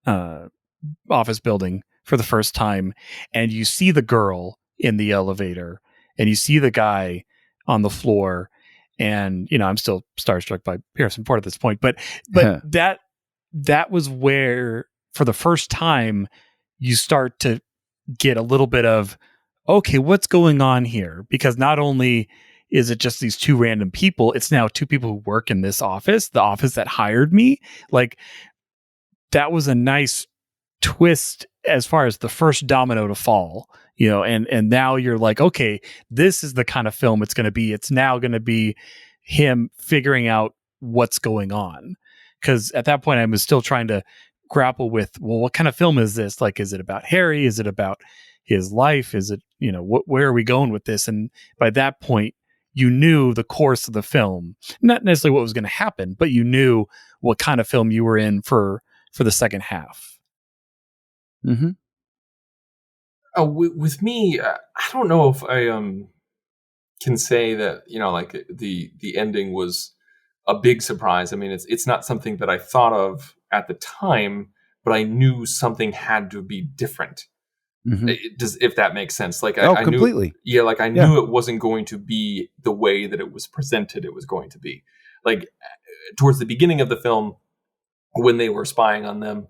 office building for the first time, and you see the girl in the elevator, and you see the guy on the floor, and I'm still starstruck by Harrison Ford at this point, but that was where, for the first time, you start to get a little bit of, okay, what's going on here? Because not only is it just these two random people, it's now two people who work in this office, the office that hired me. Like, that was a nice twist as far as the first domino to fall, and now you're like, okay, this is the kind of film it's going to be. It's now going to be him figuring out what's going on. Because at that point, I was still trying to grapple with, well, what kind of film is this? Like, is it about Harry? Is it about his life? Is it, where are we going with this? And by that point, you knew the course of the film, not necessarily what was going to happen, but you knew what kind of film you were in for the second half. Mm-hmm. With me, I don't know if I can say that like the ending was a big surprise. I mean, it's not something that I thought of at the time, but I knew something had to be different. Mm-hmm. If that makes sense. Like, I completely. Knew, I knew it wasn't going to be the way that it was presented. It was going to be like towards the beginning of the film when they were spying on them.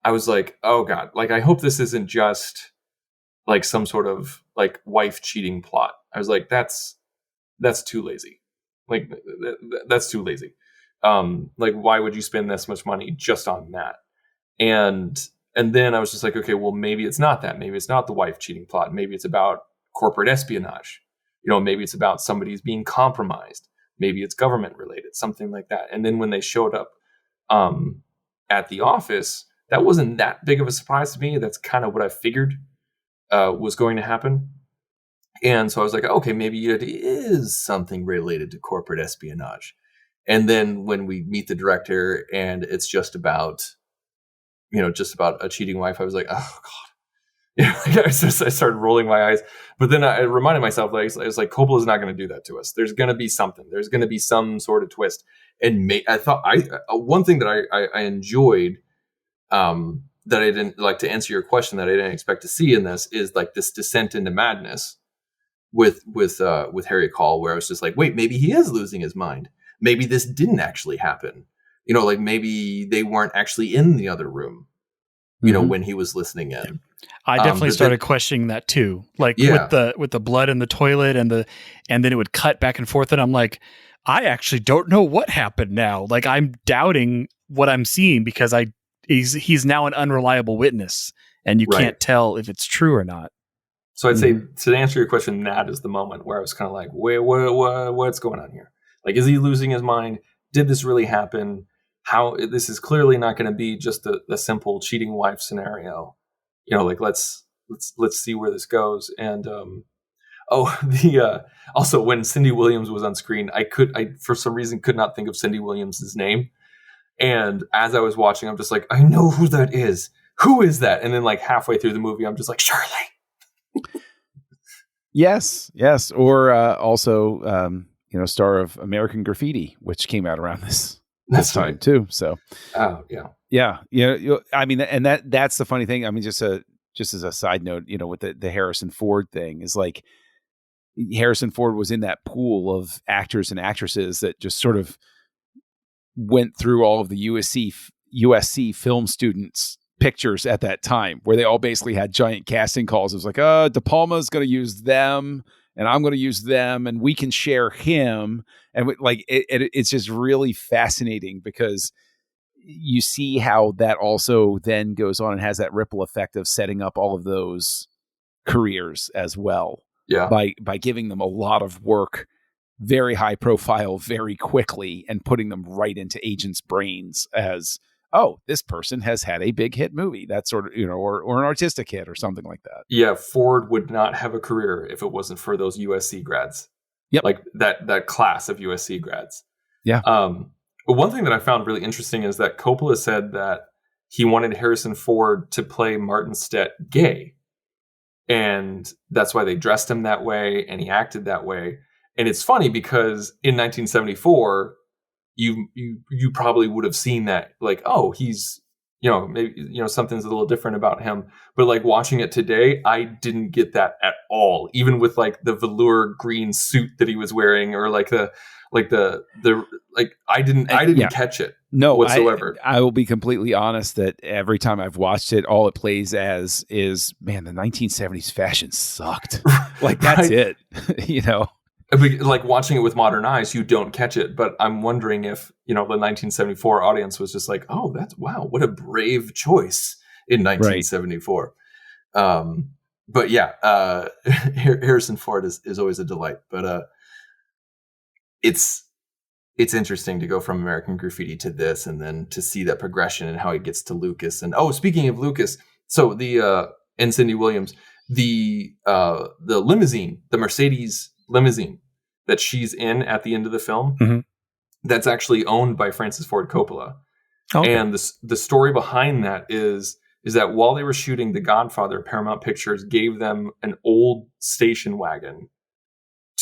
I was like, oh God, like, I hope this isn't just like some sort of like wife cheating plot. I was like, that's too lazy. Like, that's too lazy. Like, why would you spend this much money just on that? And then I was just like, okay, well, maybe it's not that. Maybe it's not the wife cheating plot. Maybe it's about corporate espionage. Maybe it's about somebody's being compromised. Maybe it's government related, something like that. And then when they showed up at the office, that wasn't that big of a surprise to me. That's kind of what I figured was going to happen. And so I was like, okay, maybe it is something related to corporate espionage. And then when we meet the director and it's just about a cheating wife, I was like, oh God. I started rolling my eyes. But then I reminded myself, I was like, Coppola's not going to do that to us. There's going to be something. There's going to be some sort of twist. And I thought one thing that I enjoyed, that I didn't like, to answer your question, that I didn't expect to see in this, is like this descent into madness with Harry Call, where I was just like, wait, maybe he is losing his mind. Maybe this didn't actually happen. Like, maybe they weren't actually in the other room, mm-hmm. when he was listening in. I definitely started questioning that too. Like, with the blood in the toilet and then it would cut back and forth, and I'm like, I actually don't know what happened now. Like, I'm doubting what I'm seeing because he's now an unreliable witness, and you can't tell if it's true or not. So I'd say, to answer your question, that is the moment where I was kind of like, wait, what's going on here? Like, is he losing his mind? Did this really happen? How, this is clearly not going to be just a simple cheating wife scenario. Like, let's see where this goes. And also, when Cindy Williams was on screen, I for some reason could not think of Cindy Williams' name. And as I was watching, I'm just like, I know who that is. Who is that? And then, like, halfway through the movie, I'm just like, Shirley. Yes. Or also, star of American Graffiti, which came out around this time too. So, yeah. I mean, and that's the funny thing. I mean, just as a side note, with the Harrison Ford thing, is like, Harrison Ford was in that pool of actors and actresses that just sort of went through all of the USC film students' pictures at that time, where they all basically had giant casting calls. It was like, De Palma's going to use them, and I'm going to use them, and we can share him. And it's just really fascinating, because you see how that also then goes on and has that ripple effect of setting up all of those careers as well. Yeah. By giving them a lot of work, very high profile, very quickly, and putting them right into agents' brains as, oh, this person has had a big hit movie. That sort of, or an artistic hit or something like that. Yeah. Ford would not have a career if it wasn't for those USC grads. Yep. Like that class of USC grads. Yeah. But one thing that I found really interesting is that Coppola said that he wanted Harrison Ford to play Martin Stett gay. And that's why they dressed him that way, and he acted that way. And it's funny because in 1974, you probably would have seen that, like, oh, he's maybe something's a little different about him. But like watching it today, I didn't get that at all. Even with like the velour green suit that he was wearing, or like the I didn't catch it whatsoever. I will be completely honest that every time I've watched it, all it plays as is, man, the 1970s fashion sucked. Like that's it, Like watching it with modern eyes, you don't catch it. But I'm wondering if, the 1974 audience was just like, oh, wow, what a brave choice in 1974. Right. But yeah, Harrison Ford is always a delight. But it's interesting to go from American Graffiti to this, and then to see that progression and how he gets to Lucas. And speaking of Lucas, so and Cindy Williams, the limousine, the Mercedes limousine that she's in at the end of the film, mm-hmm. that's actually owned by Francis Ford Coppola. Okay. And the story behind that is that while they were shooting The Godfather, Paramount Pictures gave them an old station wagon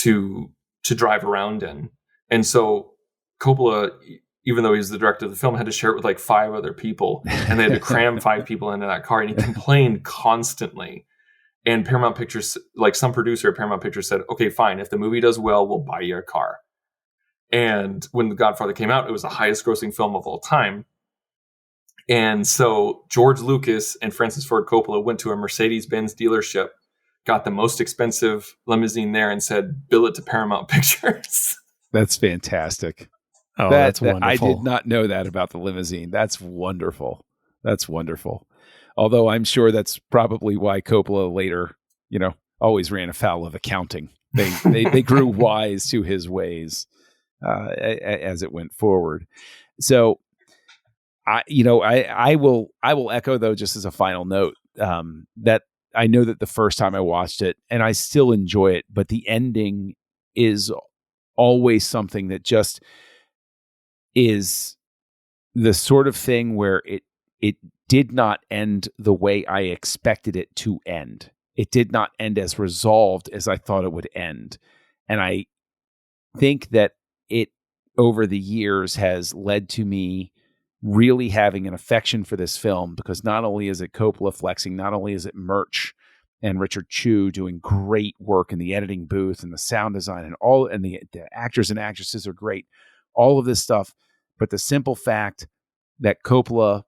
to drive around in. And so Coppola, even though he's the director of the film, had to share it with like 5 other people, and they had to cram 5 people into that car, and he complained constantly. And Paramount Pictures, like some producer at Paramount Pictures said, okay, fine, if the movie does well, we'll buy you a car. And when The Godfather came out, it was the highest grossing film of all time. And so George Lucas and Francis Ford Coppola went to a Mercedes-Benz dealership, got the most expensive limousine there, and said, bill it to Paramount Pictures. That's fantastic. Oh, that's wonderful. I did not know that about the limousine. That's wonderful. That's wonderful. Although I'm sure that's probably why Coppola later, always ran afoul of accounting. They grew wise to his ways as it went forward. So, I will echo, though, just as a final note, that I know that the first time I watched it, and I still enjoy it, but the ending is always something that just is the sort of thing where it did not end the way I expected it to end. It did not end as resolved as I thought it would end. And I think that it, over the years, has led to me really having an affection for this film, because not only is it Coppola flexing, not only is it Murch and Richard Chew doing great work in the editing booth and the sound design and the actors and actresses are great, all of this stuff, but the simple fact that Coppola,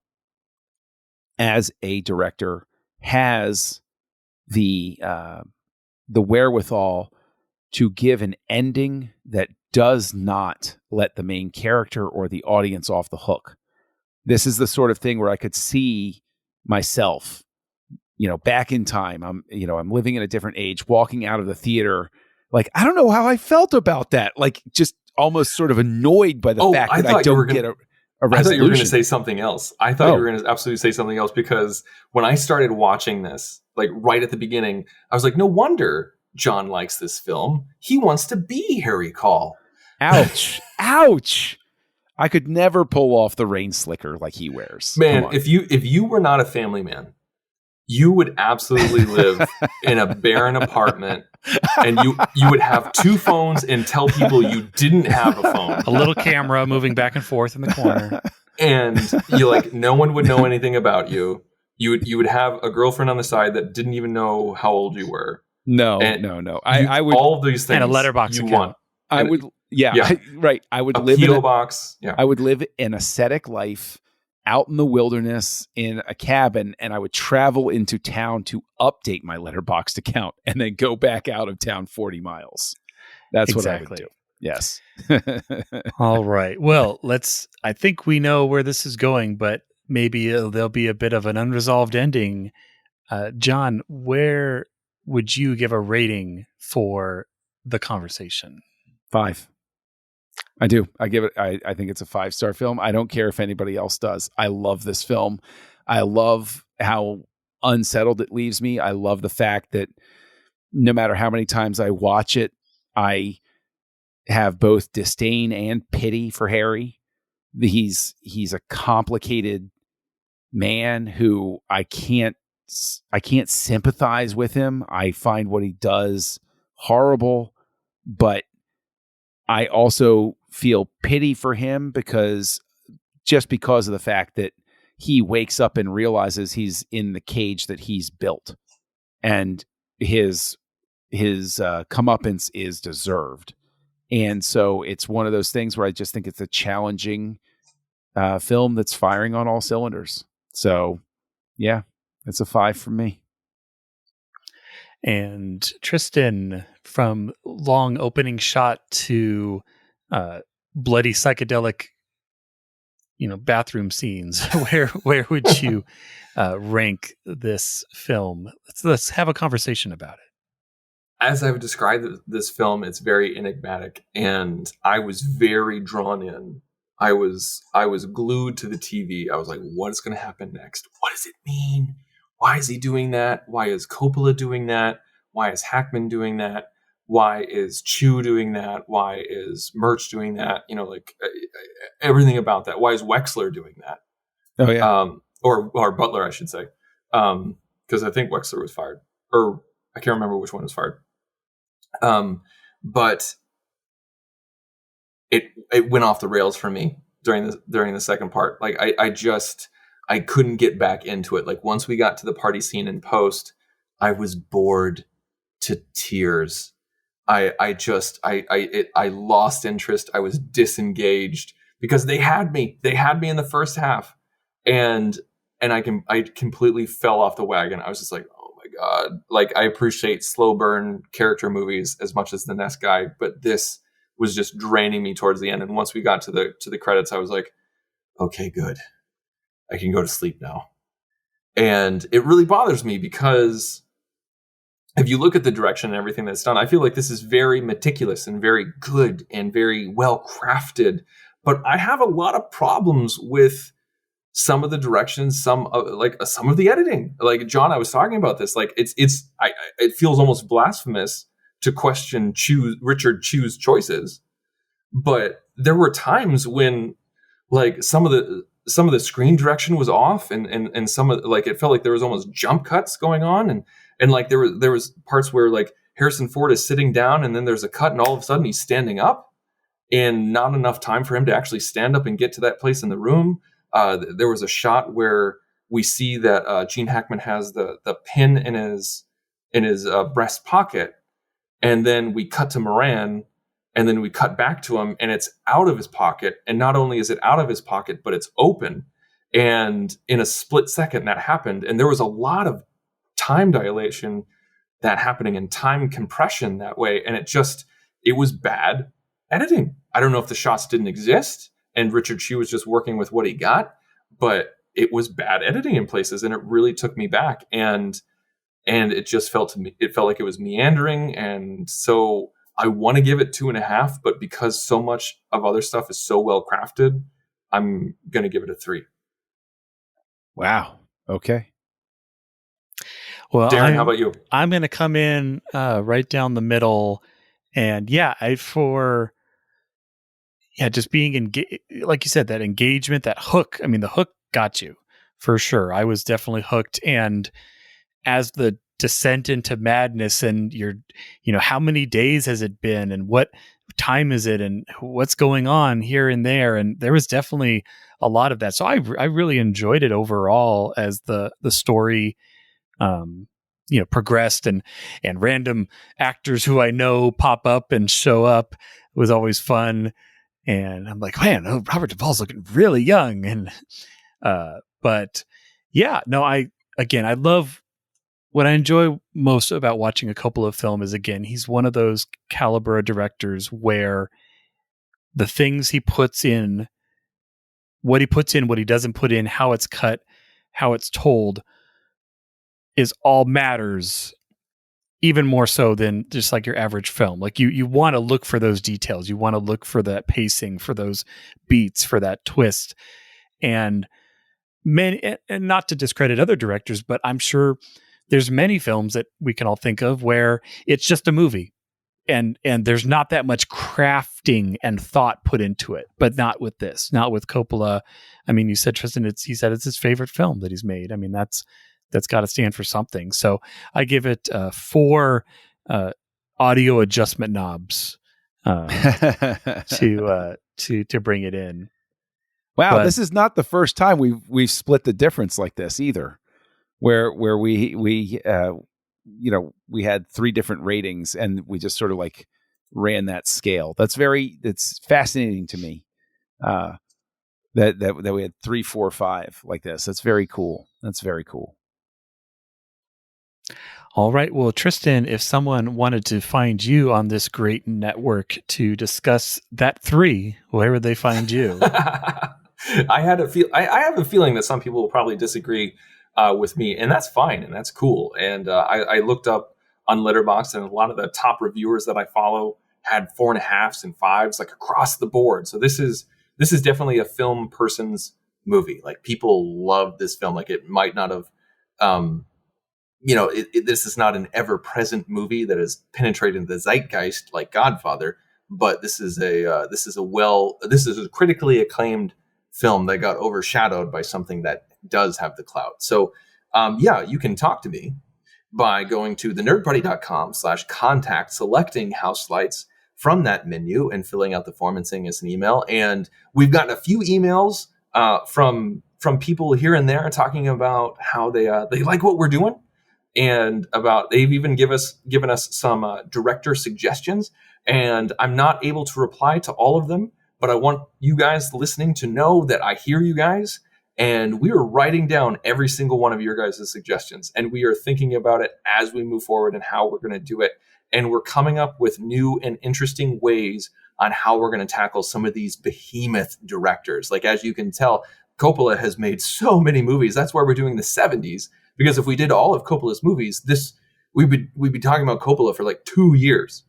as a director, has the wherewithal to give an ending that does not let the main character or the audience off the hook. This is the sort of thing where I could see myself, back in time. I'm living in a different age, walking out of the theater. Like, I don't know how I felt about that. Like, just almost sort of annoyed by the fact that I don't get a resolution. I thought you were going to say something else. I thought you were going to absolutely say something else, because when I started watching this, like right at the beginning, I was like, no wonder John likes this film. He wants to be Harry Call. Ouch. Ouch. I could never pull off the rain slicker like he wears. Man, if you were not a family man, you would absolutely live in a barren apartment, and you would have 2 phones and tell people you didn't have a phone. A little camera moving back and forth in the corner. And no one would know anything about you. You would have a girlfriend on the side that didn't even know how old you were. No. I would, all of these things, and a letterbox you account. want. I would, right. I would live in a box. Yeah. I would live an ascetic life out in the wilderness in a cabin, and I would travel into town to update my Letterboxd account and then go back out of town 40 miles. That's exactly what I would do. Yes. All right. Well, I think we know where this is going, but maybe there'll be a bit of an unresolved ending. John, where would you give a rating for The Conversation? 5. I do. I give it, I think it's a 5-star film. I don't care if anybody else does. I love this film. I love how unsettled it leaves me. I love the fact that no matter how many times I watch it, I have both disdain and pity for Harry. He's a complicated man who I can't sympathize with him. I find what he does horrible, but I also feel pity for him because of the fact that he wakes up and realizes he's in the cage that he's built, and his comeuppance is deserved. And so it's one of those things where I just think it's a challenging film that's firing on all cylinders. So yeah, it's a 5 from me. And Tristan, from long opening shot to bloody psychedelic, bathroom scenes, where would you rank this film? Let's have a conversation about it. As I've described this film, it's very enigmatic, and I was very drawn in. I was glued to the TV. I was like, what is going to happen next? What does it mean? Why is he doing that? Why is Coppola doing that? Why is Hackman doing that? Why is Chu doing that? Why is Murch doing that? Everything about that. Why is Wexler doing that? Oh yeah. Or Butler, I should say. Because I think Wexler was fired, or I can't remember which one was fired. But it went off the rails for me during the second part. Like I couldn't get back into it. Like once we got to the party scene in post, I was bored to tears. I lost interest. I was disengaged because they had me in the first half, and I completely fell off the wagon. I was just like, oh my God. Like I appreciate slow burn character movies as much as the Nest Guy, but this was just draining me towards the end. And once we got to the credits, I was like, okay, good. I can go to sleep now. And it really bothers me because if you look at the direction and everything that's done, I feel like this is very meticulous and very good and very well crafted. But I have a lot of problems with some of the directions, some of the editing. Like John, I was talking about this. Like it feels almost blasphemous to question Richard Chu's choices. But there were times when like some of the screen direction was off, and some of like it felt like there was almost jump cuts going on, and like there was parts where like Harrison Ford is sitting down and then there's a cut and all of a sudden he's standing up, and not enough time for him to actually stand up and get to that place in the room. There was a shot where we see that Gene Hackman has the pin in his breast pocket, and then we cut to Moran. And then we cut back to him and it's out of his pocket. And not only is it out of his pocket, but it's open. And in a split second that happened. And there was a lot of time dilation that happening and time compression that way. And it was bad editing. I don't know if the shots didn't exist and Richard Chu was just working with what he got, but it was bad editing in places. And it really took me back. And it just felt like it was meandering. And so I want to give it 2.5, but because so much of other stuff is so well crafted, I'm going to give it a 3. Wow. Okay. Well, Darren, how about you? I'm going to come in right down the middle, and just being like you said, that engagement, that hook. I mean, the hook got you for sure. I was definitely hooked, and as the descent into madness and how many days has it been and what time is it and what's going on here and there, and there was definitely a lot of that. So I really enjoyed it overall as the story progressed, and random actors who I know pop up and show up. It was always fun, and I'm like, man, Robert Duvall's looking really young. And but yeah, no, I love what I enjoy most about watching a Coppola film is, again, he's one of those caliber of directors where the things he puts in, what he doesn't put in, how it's cut, how it's told, is all matters, even more so than just like your average film. Like you want to look for those details. You want to look for that pacing, for those beats, for that twist. And not to discredit other directors, but I'm sure there's many films that we can all think of where it's just a movie and there's not that much crafting and thought put into it, but not with this, not with Coppola. I mean, you said, Tristan, he said it's his favorite film that he's made. I mean, that's got to stand for something. So I give it 4 audio adjustment knobs to bring it in. Wow, But- this is not the first time we've split the difference like this either, where we had 3 different ratings and we just sort of like ran that scale. It's fascinating to me that we had 3, 4, 5 like this. That's very cool. All right. Well, Tristan, if someone wanted to find you on this great network to discuss that 3, where would they find you? I have a feeling that some people will probably disagree with me, and that's fine, and that's cool. And I looked up on Letterboxd, and a lot of the top reviewers that I follow had 4.5s and 5s, like across the board. So this is definitely a film person's movie. Like, people love this film. Like, it might not have, this is not an ever-present movie that has penetrated the zeitgeist like Godfather, but this is a critically acclaimed film that got overshadowed by something that does have the clout. So, you can talk to me by going to thenerdparty.com/contact, selecting Houselights from that menu and filling out the form and sending us an email. And we've gotten a few emails from people here and there talking about how they like what we're doing, and they've even given us some director suggestions. And I'm not able to reply to all of them, but I want you guys listening to know that I hear you guys, and we are writing down every single one of your guys' suggestions, and we are thinking about it as we move forward and how we're going to do it. And we're coming up with new and interesting ways on how we're going to tackle some of these behemoth directors. Like, as you can tell, Coppola has made so many movies. That's why we're doing the 70s, because if we did all of Coppola's movies, we'd be talking about Coppola for like 2 years.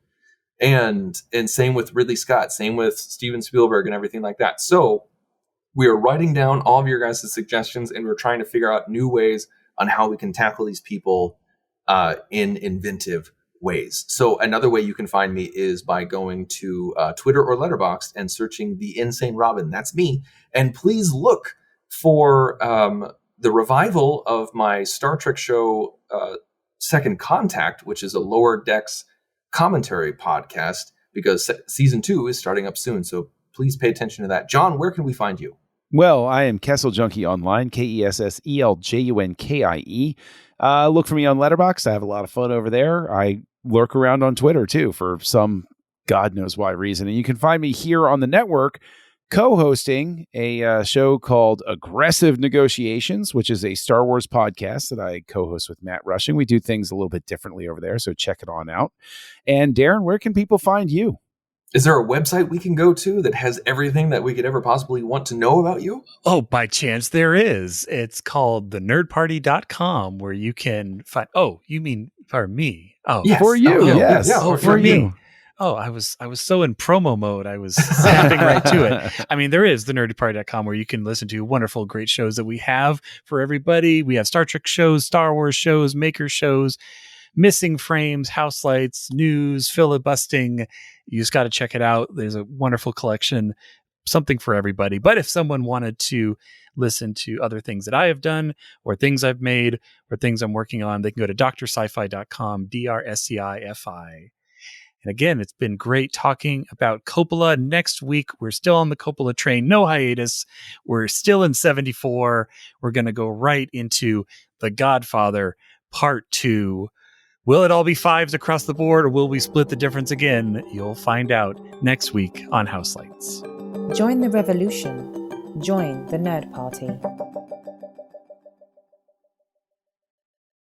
And same with Ridley Scott, same with Steven Spielberg and everything like that. So we are writing down all of your guys' suggestions, and we're trying to figure out new ways on how we can tackle these people in inventive ways. So another way you can find me is by going to Twitter or Letterboxd and searching The Insane Robin. That's me. And please look for the revival of my Star Trek show, Second Contact, which is a Lower Decks commentary podcast, because season 2 is starting up soon. So please pay attention to that. John, where can we find you? Well, I am Kessel Junkie online, KESSELJUNKIE. Look for me on Letterboxd. I have a lot of fun over there. I lurk around on Twitter too for some God knows why reason. And you can find me here on the network co-hosting a show called Aggressive Negotiations, which is a Star Wars podcast that I co-host with Matt Rushing. We do things a little bit differently over there, so check it on out. And Darren, where can people find you? Is there a website we can go to that has everything that we could ever possibly want to know about you? Oh, by chance there is. It's called thenerdparty.com, where you can find... Oh, you mean for me? Oh, yes. For you. Oh, yes. Yeah, oh, for me. Oh, I was so in promo mode. I was zapping right to it. I mean, there is thenerdparty.com, where you can listen to wonderful, great shows that we have for everybody. We have Star Trek shows, Star Wars shows, Maker shows, Missing Frames, Houselights, news, filibusting. You just got to check it out. There's a wonderful collection, something for everybody. But if someone wanted to listen to other things that I have done, or things I've made, or things I'm working on, they can go to drsci-fi.com, DRSCIFI. And again, it's been great talking about Coppola. Next week, we're still on the Coppola train. No hiatus. We're still in 74. We're going to go right into The Godfather Part 2. Will it all be 5s across the board, or will we split the difference again? You'll find out next week on Houselights. Join the revolution. Join the Nerd Party.